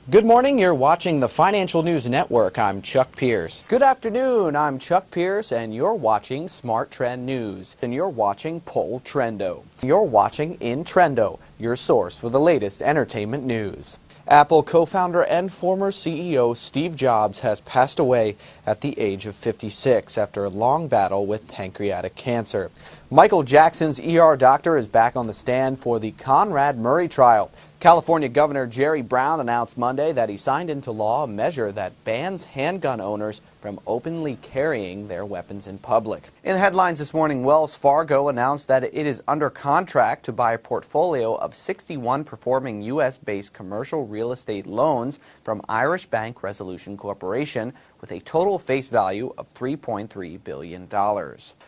Good morning, you're watching the Financial News Network. I'm Chuck Pierce. Good afternoon, I'm Chuck Pierce, and you're watching Smart Trend News. And you're watching Poll Trendo. You're watching In Trendo, your source for the latest entertainment news. Apple co-founder and former CEO Steve Jobs has passed away at the age of 56 after a long battle with pancreatic cancer. Michael Jackson's ER doctor is back on the stand for the Conrad Murray trial. California Governor Jerry Brown announced Monday that he signed into law a measure that bans handgun owners from openly carrying their weapons in public. In the headlines this morning, Wells Fargo announced that it is under contract to buy a portfolio of 61 performing U.S.-based commercial real estate loans from Irish Bank Resolution Corporation with a total face value of $3.3 billion.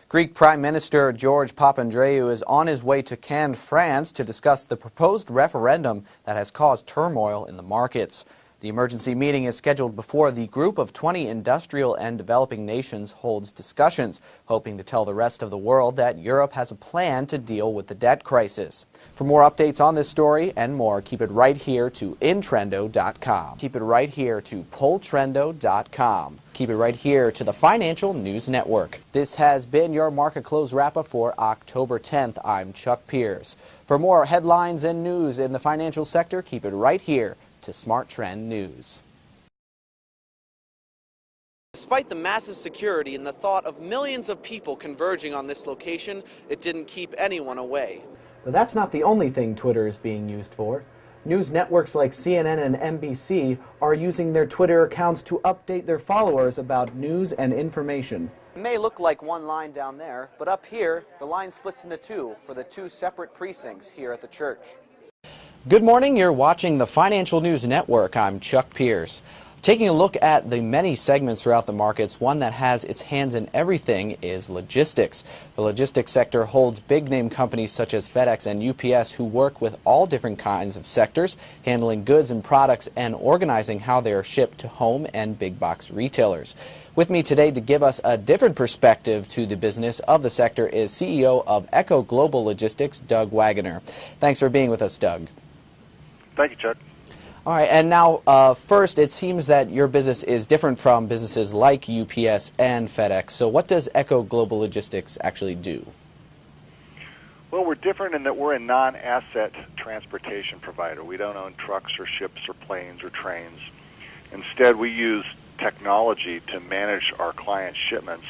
Greek Prime Minister George Papandreou is on his way to Cannes, France, to discuss the proposed referendum that has caused turmoil in the markets. The emergency meeting is scheduled before the group of 20 industrial and developing nations holds discussions, hoping to tell the rest of the world that Europe has a plan to deal with the debt crisis. For more updates on this story and more, keep it right here to intrendo.com. Keep it right here to polltrendo.com. Keep it right here to the Financial News Network. This has been your market close wrap-up for October 10th. I'm Chuck Pierce. For more headlines and news in the financial sector, keep it right here to Smart Trend News. Despite the massive security and the thought of millions of people converging on this location, it didn't keep anyone away. But that's not the only thing Twitter is being used for. News networks like CNN and NBC are using their Twitter accounts to update their followers about news and information. It may look like one line down there, but up here, the line splits into two for the two separate precincts here at the church. Good morning, you're watching the Financial News Network. I'm Chuck Pierce. Taking a look at the many segments throughout the markets, one that has its hands in everything is logistics. The logistics sector holds big-name companies such as FedEx and UPS who work with all different kinds of sectors, handling goods and products and organizing how they are shipped to home and big-box retailers. With me today to give us a different perspective to the business of the sector is CEO of Echo Global Logistics, Doug Wagoner. Thanks for being with us, Doug. Thank you, Chuck. All right, and now first, it seems that your business is different from businesses like UPS and FedEx. So what does Echo Global Logistics actually do? Well, we're different in that we're a non-asset transportation provider. We don't own trucks or ships or planes or trains. Instead, we use technology to manage our clients' shipments.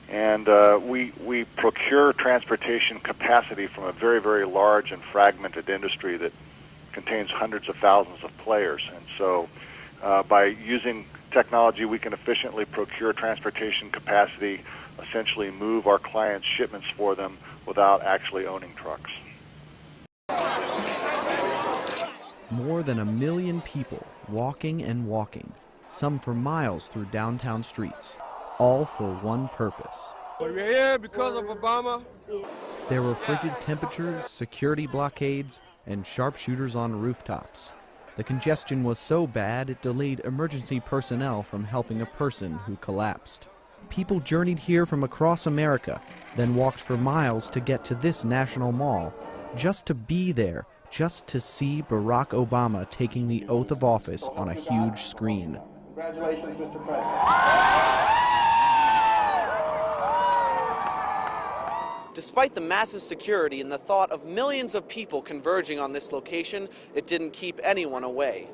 And we procure transportation capacity from a very, very large and fragmented industry that contains hundreds of thousands of players. And so by using technology, we can efficiently procure transportation capacity, essentially move our clients' shipments for them without actually owning trucks. More than 1 million people walking and walking, some for miles through downtown streets, all for one purpose. We're here because of Obama. There were frigid temperatures, security blockades, and sharpshooters on rooftops. The congestion was so bad it delayed emergency personnel from helping a person who collapsed. People journeyed here from across America, then walked for miles to get to this national mall, just to be there, just to see Barack Obama taking the oath of office on a huge screen. Congratulations, Mr. President. Despite the massive security and the thought of millions of people converging on this location, it didn't keep anyone away.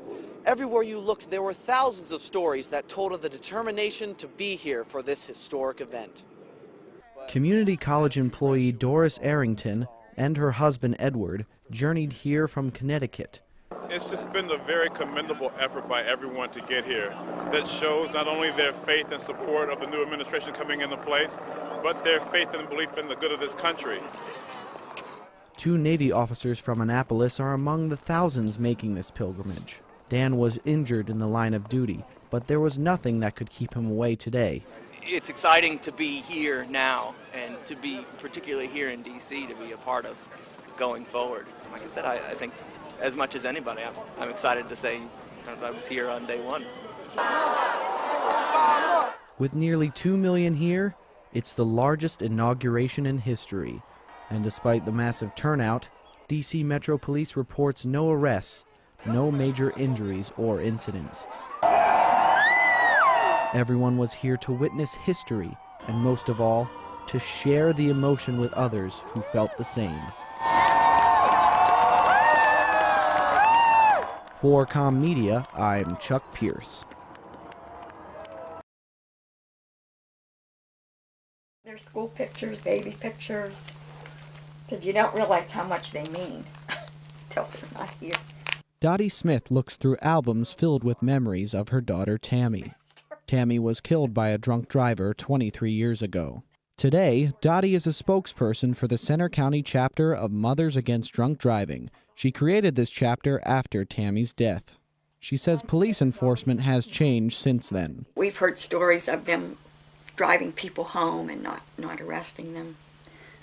Everywhere you looked, there were thousands of stories that told of the determination to be here for this historic event. Community college employee Doris Arrington and her husband Edward journeyed here from Connecticut. It's just been a very commendable effort by everyone to get here that shows not only their faith and support of the new administration coming into place, but their faith and belief in the good of this country. 2 Navy officers from Annapolis are among the thousands making this pilgrimage. Dan was injured in the line of duty, but there was nothing that could keep him away today. It's exciting to be here now and to be particularly here in D.C. to be a part of going forward. So like I said, I think as much as anybody, I'm excited to say I was here on day one. With nearly 2 million here, it's the largest inauguration in history. And despite the massive turnout, D.C. Metro Police reports no arrests, No major injuries or incidents. Everyone was here to witness history, and most of all, to share the emotion with others who felt the same. For Com Media, I'm Chuck Pierce. Their school pictures, baby pictures. Said you don't realize how much they mean till they're not here. Dottie Smith looks through albums filled with memories of her daughter Tammy. Tammy was killed by a drunk driver 23 years ago. Today, Dottie is a spokesperson for the Center County chapter of Mothers Against Drunk Driving. She created this chapter after Tammy's death. She says police enforcement has changed since then. We've heard stories of them driving people home and not arresting them.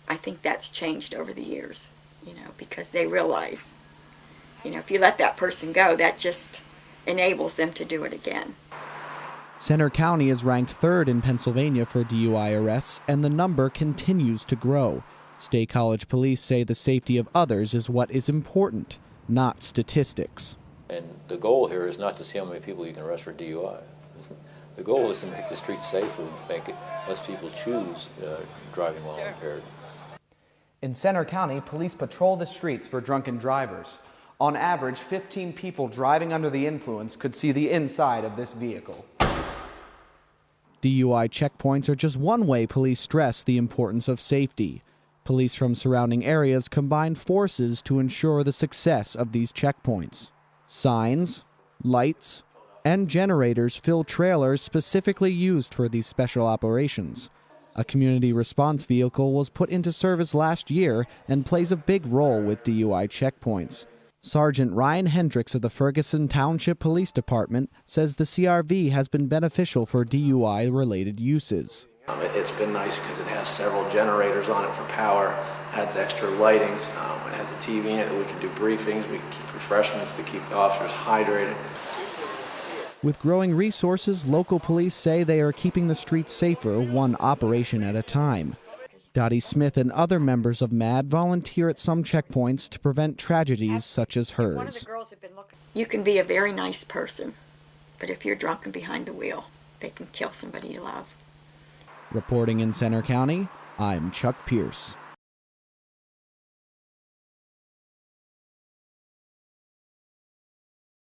I think that's changed over the years, because they realize, if you let that person go, that just enables them to do it again. Center County is ranked third in Pennsylvania for DUI arrests, and the number continues to grow. State College police say the safety of others is what is important, not statistics. And the goal here is not to see how many people you can arrest for DUI. The goal is to make the streets safer, make it less people choose driving while impaired. In Center County, police patrol the streets for drunken drivers. On average, 15 people driving under the influence could see the inside of this vehicle. DUI checkpoints are just one way police stress the importance of safety. Police from surrounding areas combine forces to ensure the success of these checkpoints. Signs, lights, and generators fill trailers specifically used for these special operations. A community response vehicle was put into service last year and plays a big role with DUI checkpoints. Sergeant Ryan Hendricks of the Ferguson Township Police Department says the CRV has been beneficial for DUI-related uses. It's been nice because it has several generators on it for power, adds extra lightings, it has a TV in it that we can do briefings, we can keep refreshments to keep the officers hydrated. With growing resources, local police say they are keeping the streets safer one operation at a time. Dottie Smith and other members of MAD volunteer at some checkpoints to prevent tragedies such as hers. You can be a very nice person, but if you're drunk and behind the wheel, they can kill somebody you love. Reporting in Center County, I'm Chuck Pierce.